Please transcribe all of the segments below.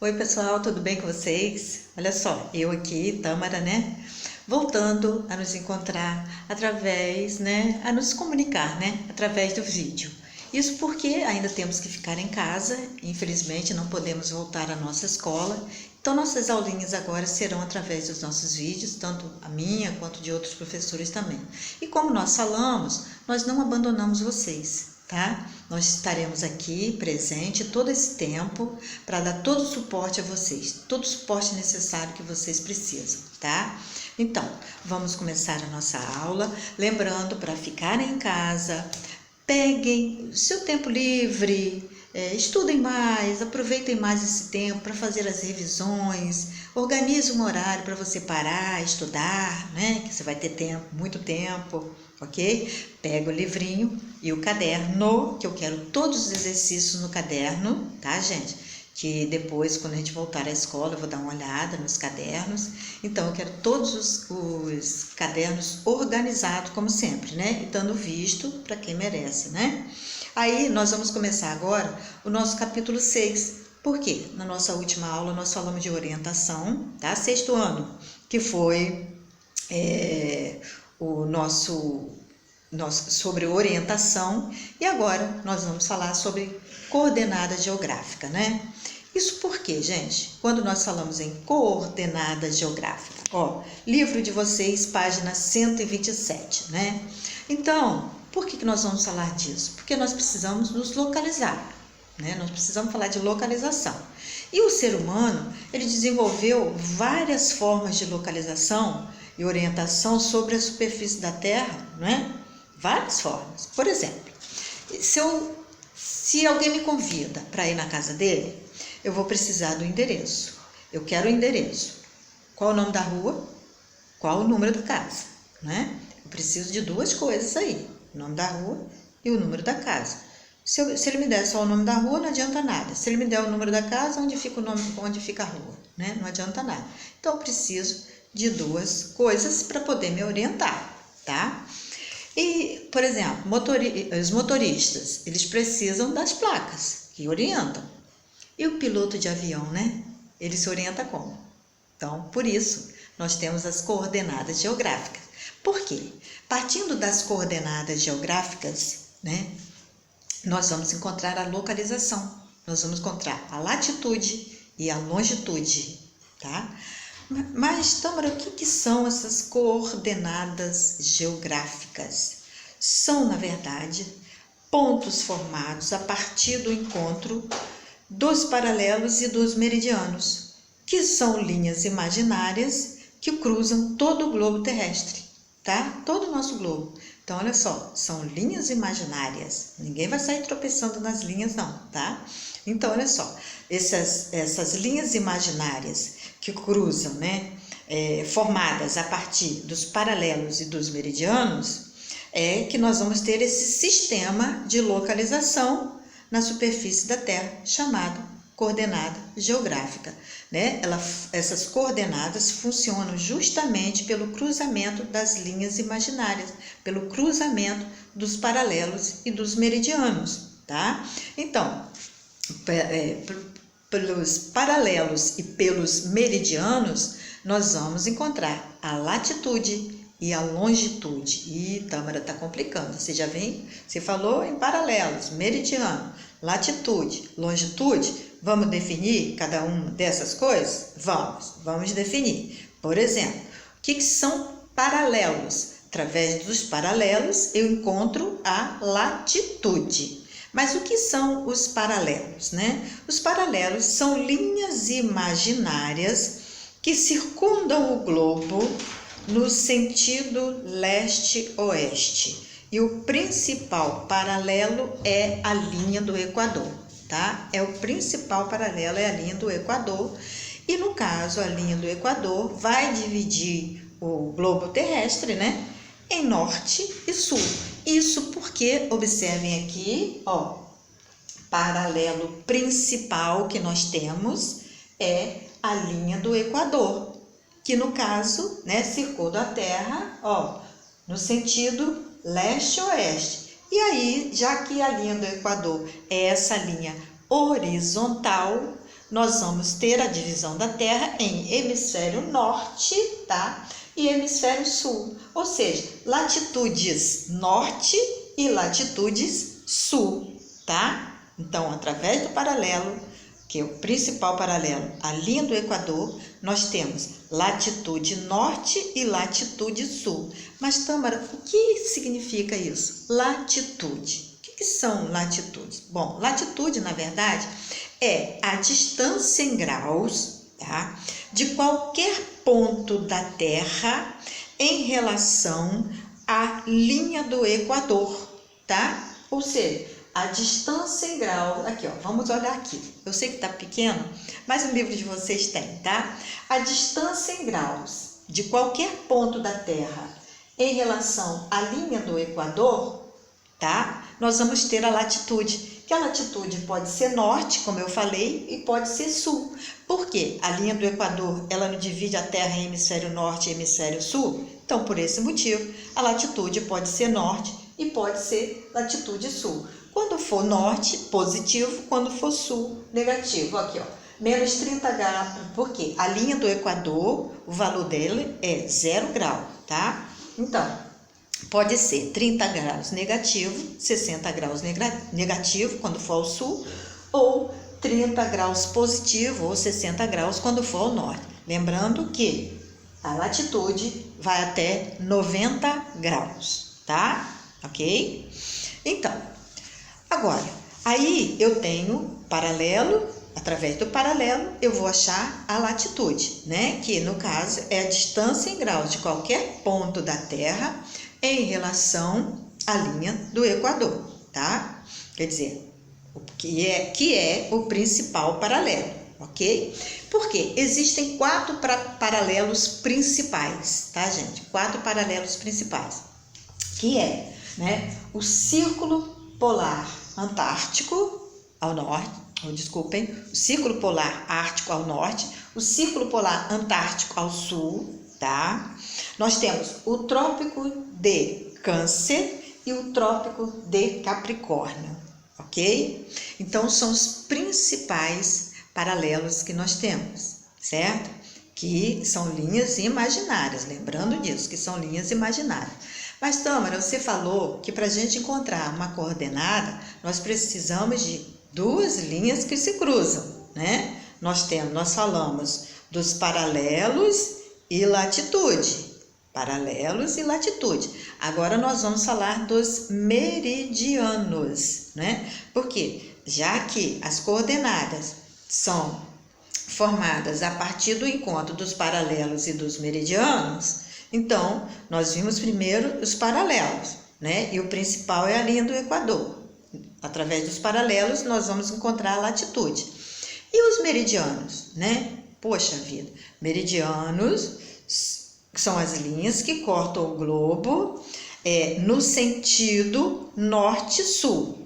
Oi pessoal, tudo bem com vocês? Olha só, eu aqui, Tâmara, né? Voltando a nos encontrar através, né? A nos comunicar, né? Através do vídeo. Isso porque ainda temos que ficar em casa, infelizmente não podemos voltar à nossa escola. Então nossas aulinhas agora serão através dos nossos vídeos, tanto a minha quanto de outros professores também. E como nós falamos, nós não abandonamos vocês. Tá? Nós estaremos aqui presente todo esse tempo para dar todo o suporte a vocês, todo o suporte necessário que vocês precisam, tá? Então, vamos começar a nossa aula, lembrando para ficarem em casa, peguem seu tempo livre, estudem mais, aproveitem mais esse tempo para fazer as revisões, organize um horário para você parar, estudar, né? Que você vai ter tempo, muito tempo, ok? Pega o livrinho e o caderno, que eu quero todos os exercícios no caderno, tá, gente? Que depois, quando a gente voltar à escola, eu vou dar uma olhada nos cadernos. Então, eu quero todos os cadernos organizados, como sempre, né? E dando visto para quem merece, né? Aí, nós vamos começar agora o nosso capítulo 6. Por quê? Na nossa última aula, nós falamos de orientação, tá? Sexto ano, que foi o nosso sobre orientação, e agora nós vamos falar sobre coordenada geográfica, né? Isso porque, gente, quando nós falamos em coordenada geográfica, ó, livro de vocês, página 127, né? Então, por que nós vamos falar disso? Porque nós precisamos nos localizar, né? Nós precisamos falar de localização. E o ser humano, ele desenvolveu várias formas de localização e orientação sobre a superfície da Terra, não é? Várias formas. Por exemplo, se alguém me convida para ir na casa dele, eu vou precisar do endereço. Eu quero o endereço. Qual o nome da rua? Qual o número da casa, né? Eu preciso de duas coisas aí, o nome da rua e o número da casa. Se ele me der só o nome da rua, não adianta nada. Se ele me der o número da casa, onde fica o nome, onde fica a rua, né? Não adianta nada. Então, eu preciso de duas coisas para poder me orientar, tá? E, por exemplo, os motoristas, eles precisam das placas que orientam. E o piloto de avião, né? Ele se orienta como? Então, por isso, nós temos as coordenadas geográficas. Por quê? Partindo das coordenadas geográficas, né? Nós vamos encontrar a localização. Nós vamos encontrar a latitude e a longitude, tá? Mas, Tâmara, o que são essas coordenadas geográficas? São, na verdade, pontos formados a partir do encontro dos paralelos e dos meridianos, que são linhas imaginárias que cruzam todo o globo terrestre, tá? Todo o nosso globo. Então, olha só, são linhas imaginárias. Ninguém vai sair tropeçando nas linhas, não, tá? Então, olha só, essas linhas imaginárias que cruzam, né, formadas a partir dos paralelos e dos meridianos, é que nós vamos ter esse sistema de localização na superfície da Terra, chamado coordenada geográfica, né? Essas coordenadas funcionam justamente pelo cruzamento das linhas imaginárias, pelo cruzamento dos paralelos e dos meridianos, tá? Então, pelos paralelos e pelos meridianos, nós vamos encontrar a latitude e a longitude. Ih, Tâmara, tá complicando. Você já vem? Você falou em paralelos, meridiano, latitude, longitude. Vamos definir cada uma dessas coisas? Vamos definir. Por exemplo, o que são paralelos? Através dos paralelos, eu encontro a latitude. Mas o que são os paralelos, né? Os paralelos são linhas imaginárias que circundam o globo no sentido leste-oeste. E o principal paralelo é a linha do Equador, tá? O principal paralelo é a linha do Equador. E no caso, a linha do Equador vai dividir o globo terrestre, né, em norte e sul. Isso porque, observem aqui, ó, paralelo principal que nós temos é a linha do Equador, que no caso, né, circunda a Terra, ó, no sentido leste-oeste. E aí, já que a linha do Equador é essa linha horizontal, nós vamos ter a divisão da Terra em hemisfério norte, tá? E hemisfério sul, ou seja, latitudes norte e latitudes sul, tá? Então, através do paralelo, que é o principal paralelo, a linha do Equador, nós temos latitude norte e latitude sul. Mas, Tâmara, o que significa isso? Latitude. O que são latitudes? Bom, latitude, na verdade, é a distância em graus, tá? De qualquer ponto da Terra em relação à linha do Equador, tá? Ou seja, a distância em graus, aqui ó, vamos olhar aqui, eu sei que tá pequeno, mas o livro de vocês tem, tá? A distância em graus de qualquer ponto da Terra em relação à linha do Equador, tá? Nós vamos ter a latitude, que a latitude pode ser norte, como eu falei, e pode ser sul. Por quê? A linha do Equador, ela não divide a Terra em hemisfério norte e hemisfério sul, então por esse motivo, a latitude pode ser norte e pode ser latitude sul. Quando for norte, positivo, quando for sul, negativo. Aqui, ó, menos 30 graus, porque a linha do Equador, o valor dele é 0 grau, tá? Então, pode ser 30 graus negativo, 60 graus negativo, quando for ao sul, ou 30 graus positivo, ou 60 graus, quando for ao norte. Lembrando que a latitude vai até 90 graus, tá? Ok? Então, agora, aí eu tenho paralelo, através do paralelo eu vou achar a latitude, né? Que no caso é a distância em graus de qualquer ponto da Terra em relação à linha do Equador, tá? Quer dizer, que é o principal paralelo, ok? Porque existem 4 paralelos principais, tá, gente? 4 paralelos principais, que é, né, o círculo polar antártico ao norte, o círculo polar ártico ao norte, o círculo polar antártico ao sul, tá? Nós temos o trópico de Câncer e o trópico de Capricórnio, ok? Então, são os principais paralelos que nós temos, certo? Que são linhas imaginárias, lembrando disso, que são linhas imaginárias. Mas, Tâmara, você falou que para a gente encontrar uma coordenada, nós precisamos de 2 linhas que se cruzam, né? Nós falamos dos paralelos e latitude. Paralelos e latitude. Agora nós vamos falar dos meridianos, né? Porque já que as coordenadas são formadas a partir do encontro dos paralelos e dos meridianos, então nós vimos primeiro os paralelos, né? E o principal é a linha do Equador. Através dos paralelos nós vamos encontrar a latitude. E os meridianos, né? Poxa vida, meridianos são as linhas que cortam o globo no sentido norte-sul.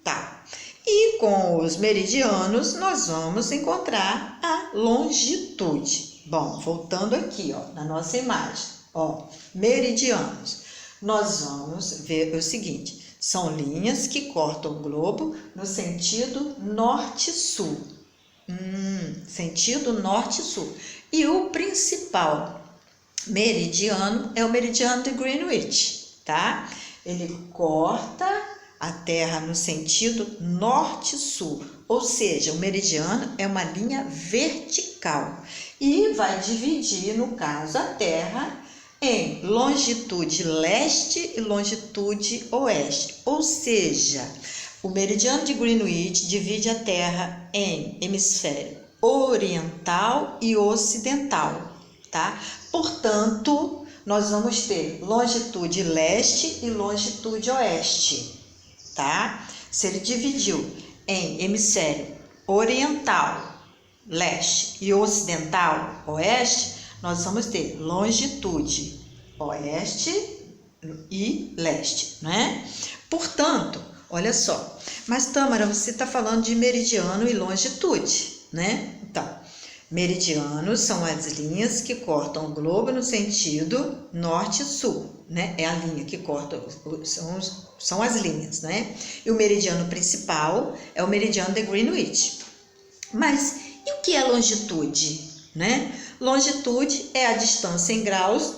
Tá. E com os meridianos nós vamos encontrar a longitude. Bom, voltando aqui, ó, na nossa imagem, ó, meridianos. Nós vamos ver o seguinte, são linhas que cortam o globo no sentido norte-sul. Sentido norte-sul. E o principal meridiano é o meridiano de Greenwich, tá? Ele corta a Terra no sentido norte-sul, ou seja, o meridiano é uma linha vertical e vai dividir, no caso, a Terra em longitude leste e longitude oeste, ou seja, o meridiano de Greenwich divide a Terra em hemisfério oriental e ocidental, tá? Portanto, nós vamos ter longitude leste e longitude oeste, tá? Se ele dividiu em hemisfério oriental, leste, e ocidental, oeste, nós vamos ter longitude oeste e leste, né? Portanto, olha só, mas Tâmara, você está falando de meridiano e longitude, né? Então, meridianos são as linhas que cortam o globo no sentido norte-sul, né? É a linha que corta, são as linhas, né? E o meridiano principal é o meridiano de Greenwich. Mas e o que é longitude, né? Longitude é a distância em graus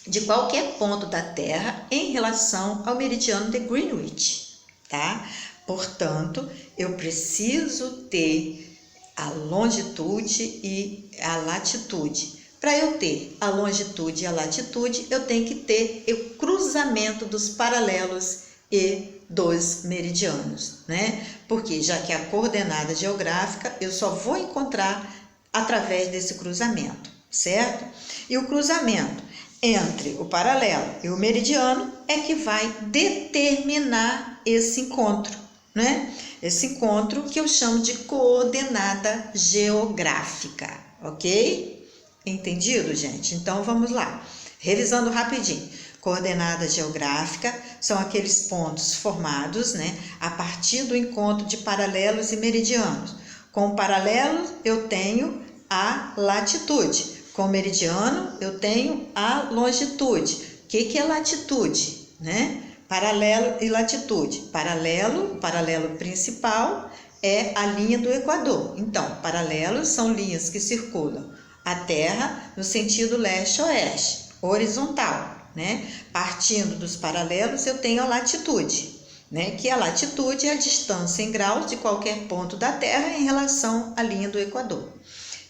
de qualquer ponto da Terra em relação ao meridiano de Greenwich, tá? Portanto, eu preciso ter a longitude e a latitude. Para eu ter a longitude e a latitude, eu tenho que ter o cruzamento dos paralelos e dos meridianos, né? Porque já que a coordenada geográfica eu só vou encontrar através desse cruzamento, certo? E o cruzamento entre o paralelo e o meridiano é que vai determinar esse encontro, né? Esse encontro que eu chamo de coordenada geográfica, ok? Entendido, gente? Então vamos lá. Revisando rapidinho. Coordenada geográfica são aqueles pontos formados, né, a partir do encontro de paralelos e meridianos. Com o paralelo eu tenho a latitude, com o meridiano eu tenho a longitude. O que é latitude, né? Paralelo e latitude. Paralelo principal é a linha do Equador. Então, paralelos são linhas que circulam a Terra no sentido leste-oeste, horizontal, né? Partindo dos paralelos, eu tenho a latitude, né? Que a latitude é a distância em graus de qualquer ponto da Terra em relação à linha do Equador.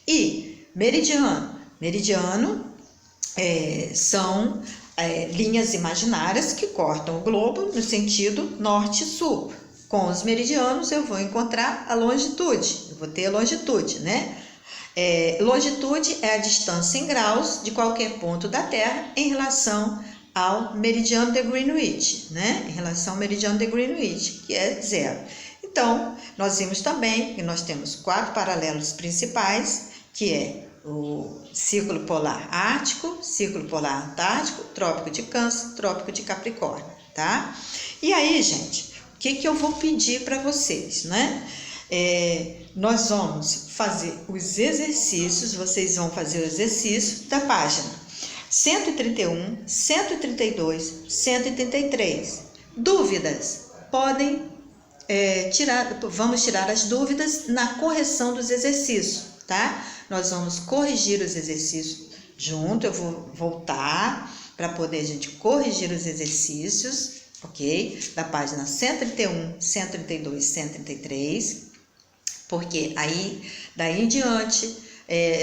E meridiano. Meridiano são linhas imaginárias que cortam o globo no sentido norte-sul. Com os meridianos eu vou encontrar a longitude, eu vou ter a longitude, né? Longitude é a distância em graus de qualquer ponto da Terra em relação ao meridiano de Greenwich, né? Em relação ao meridiano de Greenwich, que é 0. Então, nós vimos também que nós temos 4 paralelos principais, que é o Círculo Polar Ártico, Círculo Polar Antártico, Trópico de Câncer, Trópico de Capricórnio, tá? E aí, gente, o que eu vou pedir para vocês, né? Nós vamos fazer os exercícios, vocês vão fazer o exercício da página 131, 132, 133. Dúvidas? Podem vamos tirar as dúvidas na correção dos exercícios, tá? Nós vamos corrigir os exercícios junto, eu vou voltar para poder a gente corrigir os exercícios, ok? Da página 131, 132, 133. Porque aí, daí em diante,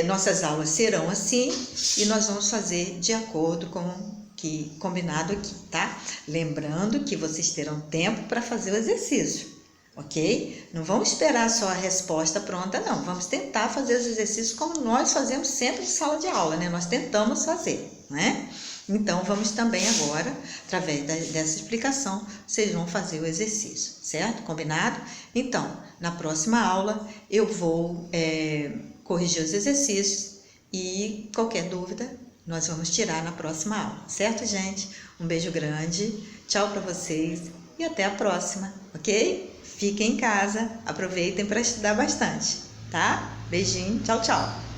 nossas aulas serão assim e nós vamos fazer de acordo com o que combinado aqui, tá? Lembrando que vocês terão tempo para fazer o exercício, ok? Não vamos esperar só a resposta pronta, não. Vamos tentar fazer os exercícios como nós fazemos sempre em sala de aula, né? Nós tentamos fazer, né? Então, vamos também agora, através dessa explicação, vocês vão fazer o exercício, certo? Combinado? Então, na próxima aula, eu vou corrigir os exercícios e qualquer dúvida, nós vamos tirar na próxima aula, certo, gente? Um beijo grande, tchau para vocês e até a próxima, ok? Fiquem em casa, aproveitem para estudar bastante, tá? Beijinho, tchau, tchau!